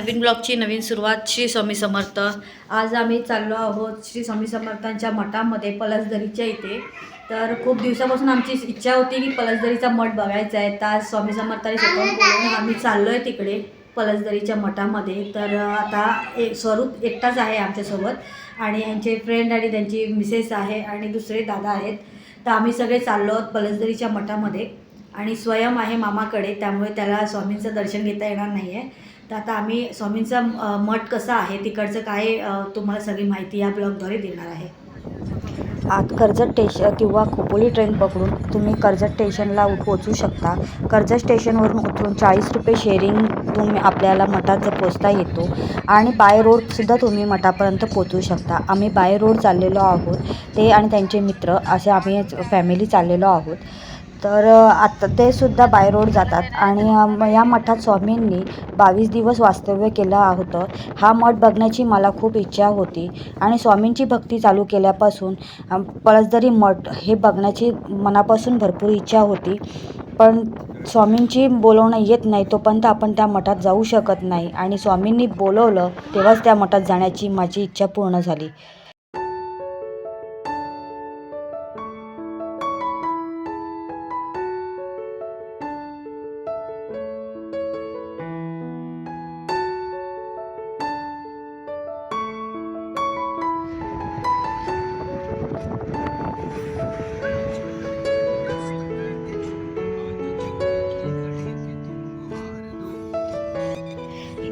नवीन ब्लॉगची नवीन सुरुवात श्री स्वामी समर्थ। आज आम्ही चाललो आहोत श्री स्वामी समर्थांच्या मठामध्ये पलसदरीच्या इथे। तर खूप दिवसापासून आमची इच्छा होती की पलसदरीचा मठ बघायचा आहे। तर आज स्वामी समर्थांनी स्वतःहून बोलवून आम्ही चाललो आहे तिकडे पलसदरीच्या मठामध्ये। तर आता स्वरूप एकटाच आहे आमच्यासोबत आणि यांचे फ्रेंड आणि त्यांची मिसेस आहे आणि दुसरे दादा आहेत। तर आम्ही सगळे चाललो आहोत पलसदरीच्या मठामध्ये आणि स्वयं आहे मामाकडे, त्यामुळे त्याला स्वामींचं दर्शन घेता येणार नाही आहे। तर आता आम्ही स्वामींचा मठ कसा आहे तिकडचं काय तुम्हाला सगळी माहिती या ब्लॉगद्वारे देणार आहे। आत कर्जत स्टेशन किंवा खोपोली ट्रेन पकडून तुम्ही कर्जत स्टेशनला पोहोचू शकता। कर्जत स्टेशनवरून उतरून 40 रुपये शेअरिंग तुम्ही आपल्याला मठात पोचता येतो आणि बाय रोडसुद्धा तुम्ही मठापर्यंत पोचू शकता। आम्ही बाय रोड चाललेलो आहोत, ते आणि त्यांचे मित्र असे आम्ही फॅमिली चाललेलो आहोत। तर आता ते सुद्धा बाय रोड जातात आणि या मठात स्वामींनी 22 दिवस वास्तव्य केलं होतं। हा मठ बघण्याची मला खूप इच्छा होती आणि स्वामींची भक्ती चालू केल्यापासून पळसदरी मठ हे बघण्याची मनापासून भरपूर इच्छा होती, पण स्वामींची बोलवणं येत नाही तोपर्यंत आपण त्या मठात जाऊ शकत नाही आणि स्वामींनी बोलवलं तेव्हाच त्या मठात जाण्याची माझी इच्छा पूर्ण झाली।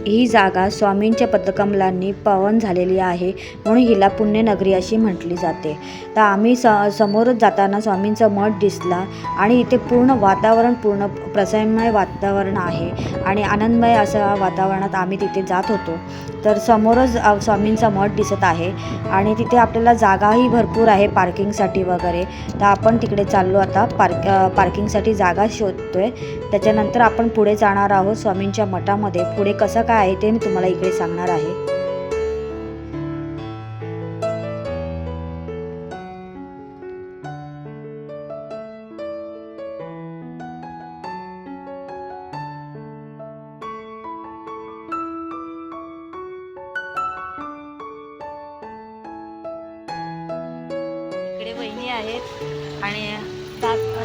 ही जागा स्वामींच्या पदकमलांनी पावन झालेली आहे, म्हणून हिला पुण्यनगरी अशी म्हटली जाते। तर आम्ही समोरच जाताना स्वामींचा मठ दिसला आणि इथे पूर्ण वातावरण पूर्ण प्रसन्नमय वातावरण आहे आणि आनंदमय अशा वातावरणात आम्ही तिथे जात होतो। तर समोरच स्वामींचा मठ दिसत आहे आणि तिथे आपल्याला जागाही भरपूर आहे पार्किंगसाठी वगैरे। तर आपण तिकडे चाललो आता पार्किंगसाठी जागा शोधतोय। त्याच्यानंतर आपण पुढे जाणार आहोत स्वामींच्या मठामध्ये। पुढे कसं काय आहे ते मी तुम्हाला इकडे सांगणार आहे। इकडे वहिनी आहेत आणि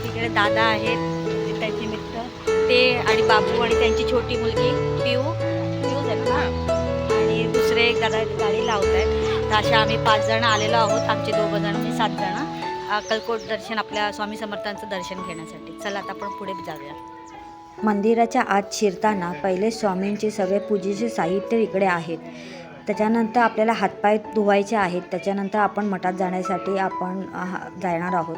तिकडे दादा आहेत त्यांचे मित्र ते आणि बाबू आणि त्यांची छोटी मुलगी पिऊ आहेत ना, आणि दुसरे एक दादा गाडी लावत आहेत। तर अशा आम्ही 5 जण आलेलो आहोत, आमचे 2 जण म्हणजे 7 जण अक्कलकोट दर्शन आपल्या स्वामी समर्थांचं दर्शन घेण्यासाठी। चला आता आपण पुढे जाऊया। मंदिराच्या आत शिरताना पहिले स्वामींचे सगळे पूजेचे साहित्य इकडे आहेत। त्याच्यानंतर आपल्याला हातपाय धुवायचे आहेत। त्याच्यानंतर आपण मठात जाण्यासाठी आपण जाणार आहोत।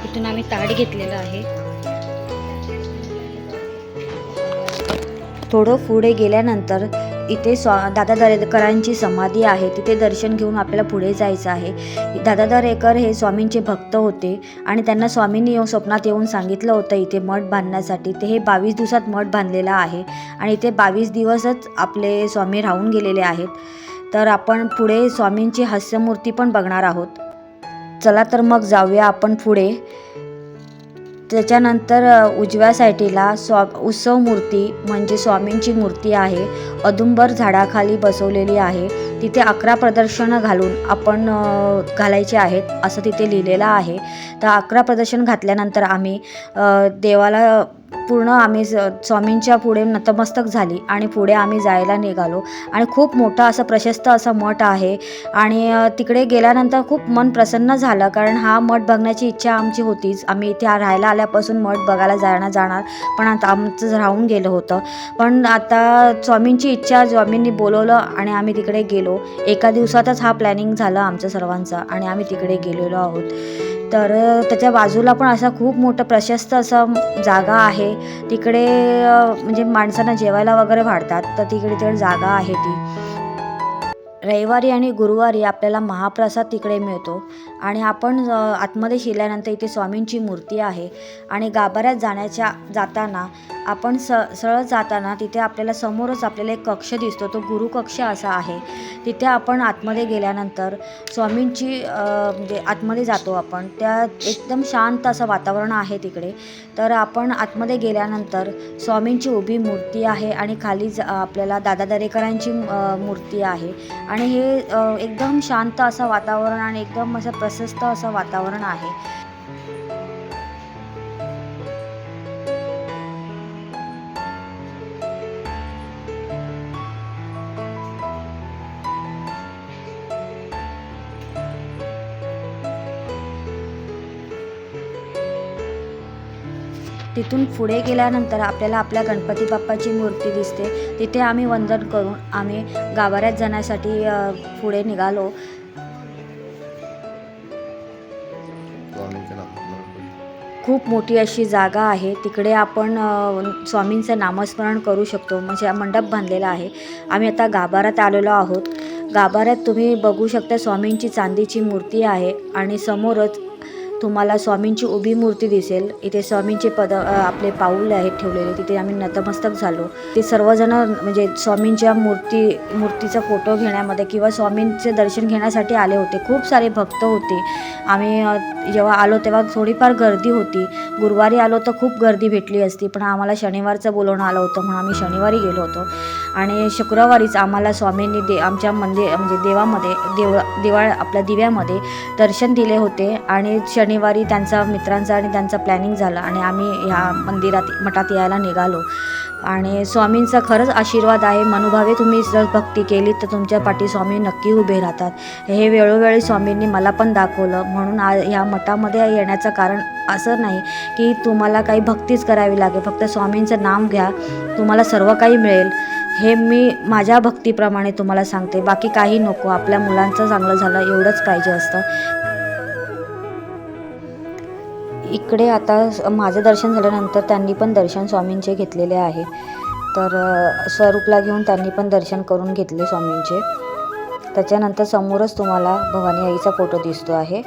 इथून आम्ही ताट घेतलेलं आहे। थोडं पुढे गेल्यानंतर इथे दादा दरेकरांची समाधी आहे, तिथे दर्शन घेऊन आपल्याला पुढे जायचं आहे। दादा दरेकर हे स्वामींचे भक्त होते आणि त्यांना स्वामींनी स्वप्नात येऊन सांगितलं होतं इथे मठ बांधण्यासाठी। ते हे 22 दिवसात मठ बांधलेला आहे आणि इथे 22 दिवसच आपले स्वामी राहून गेलेले आहेत। तर आपण पुढे स्वामींची हास्यमूर्ती पण बघणार आहोत। चला तर मग जाऊया आपण पुढे। त्याच्यानंतर उजव्या साईडला उत्सव मूर्ती म्हणजे स्वामींची मूर्ती आहे, औदुंबर झाडाखाली बसवलेली आहे। तिथे 11 प्रदर्शनं घालून आपण घालायचे आहेत असं तिथे लिहिलेलं आहे। तर 11 प्रदर्शन घातल्यानंतर आम्ही देवाला पूर्ण आम्ही स्वामींच्या पुढे नतमस्तक झाली आणि पुढे आम्ही जायला निघालो आणि खूप मोठा असं प्रशस्त असं मठ आहे आणि तिकडे गेल्यानंतर खूप मन प्रसन्न झालं, कारण हा मठ बघण्याची इच्छा आमची होतीच। आम्ही इथे राहायला आल्यापासून मठ बघायला जाणार, पण आता आमचं राहून गेलं होतं। पण आता स्वामींची इच्छा, स्वामींनी बोलवलं आणि आम्ही तिकडे गेलो। एका दिवसातच हा प्लॅनिंग झालं आमचं सर्वांचं आणि आम्ही तिकडे गेलेलो आहोत। तर त्याच्या बाजूला पण असा खूप मोठं प्रशस्त असं जागा आहे, तिकडे म्हणजे माणसांना जेवायला वगैरे वाढतात, तर तिकडे जागा आहे ती। रविवारी आणि गुरुवारी आपल्याला महाप्रसाद तिकडे मिळतो आणि आपण आतमध्ये शिरल्यानंतर इथे स्वामींची मूर्ती आहे. आणि गाभाऱ्यात जाताना आपण सरळ जाताना तिथे आपल्याला समोरच आपल्याला एक कक्ष दिसतो, तो गुरुकक्ष असा आहे. तिथे आपण आतमध्ये गेल्यानंतर स्वामींची म्हणजे आतमध्ये जातो आपण, त्या एकदम शांत असं वातावरण आहे तिकडे. तर आपण आतमध्ये गेल्यानंतर स्वामींची उभी मूर्ती आहे आणि खाली आपल्याला दादा दरेकरांची मूर्ती आहे. आणि हे एकदम शांत असं वातावरण आणि एकदम असं प्रशस्त असं वातावरण आहे. तिथून पुढे गेल्यानंतर आपल्याला आपल्या गणपती बाप्पाची मूर्ती दिसते. तिथे आम्ही वंदन करून आम्ही गाभाऱ्यात जाण्यासाठी पुढे निघालो. खूप मोठी अशी जागा आहे. तिकडे आपण स्वामींचं नामस्मरण करू शकतो. म्हणजे मंडप बांधलेला आहे. आम्ही आता गाभाऱ्यात आलेलो आहोत. गाभाऱ्यात तुम्ही बघू शकता स्वामींची चांदीची मूर्ती आहे आणि समोरच तुम्हाला स्वामींची उभी मूर्ती दिसेल. इथे स्वामींचे आपले पाऊल आहेत ठेवलेले, तिथे आम्ही नतमस्तक झालो. ते सर्वजण म्हणजे स्वामींच्या मूर्तीचा फोटो घेण्यामध्ये किंवा स्वामींचे दर्शन घेण्यासाठी आले होते. खूप सारे भक्त होते. आम्ही जेव्हा आलो तेव्हा थोडीफार गर्दी होती. गुरुवारी आलो तर खूप गर्दी भेटली असती, पण आम्हाला शनिवारचं बोलवणं आलं होतं म्हणून आम्ही शनिवारी गेलो होतो. आणि शुक्रवारीच आम्हाला स्वामींनी आमच्या म्हणजे देवामध्ये आपल्या दिव्यामध्ये दर्शन दिले होते. आणि शनिवारी त्यांचा मित्रांचा आणि त्यांचा प्लॅनिंग झालं आणि आम्ही ह्या मठात यायला निघालो. आणि स्वामींचा खरंच आशीर्वाद आहे. मनोभावे तुम्ही जर भक्ती केली तर तुमच्या पाठी स्वामी नक्की उभे राहतात. हे वेळोवेळी स्वामींनी मला पण दाखवलं. म्हणून ह्या मठामध्ये येण्याचं कारण असं नाही की तुम्हाला काही भक्तीच करावी लागेल, फक्त स्वामींचं नाम घ्या, तुम्हाला सर्व काही मिळेल. हे मी माझ्या भक्तीप्रमाणे तुम्हाला सांगते. बाकी काही नको, आपल्या मुलांचं चांगलं झालं एवढंच पाहिजे असतं. इकडे आता माझं दर्शन झाल्यानंतर त्यांनी पण दर्शन स्वामींचे घेतलेले आहे. तर स्वरूपला घेऊन त्यांनी पण दर्शन करून घेतले स्वामींचे. त्याच्यानंतर समोरच तुम्हाला भवानी आईचा फोटो दिसतो आहे.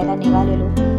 जायला निघालेलो.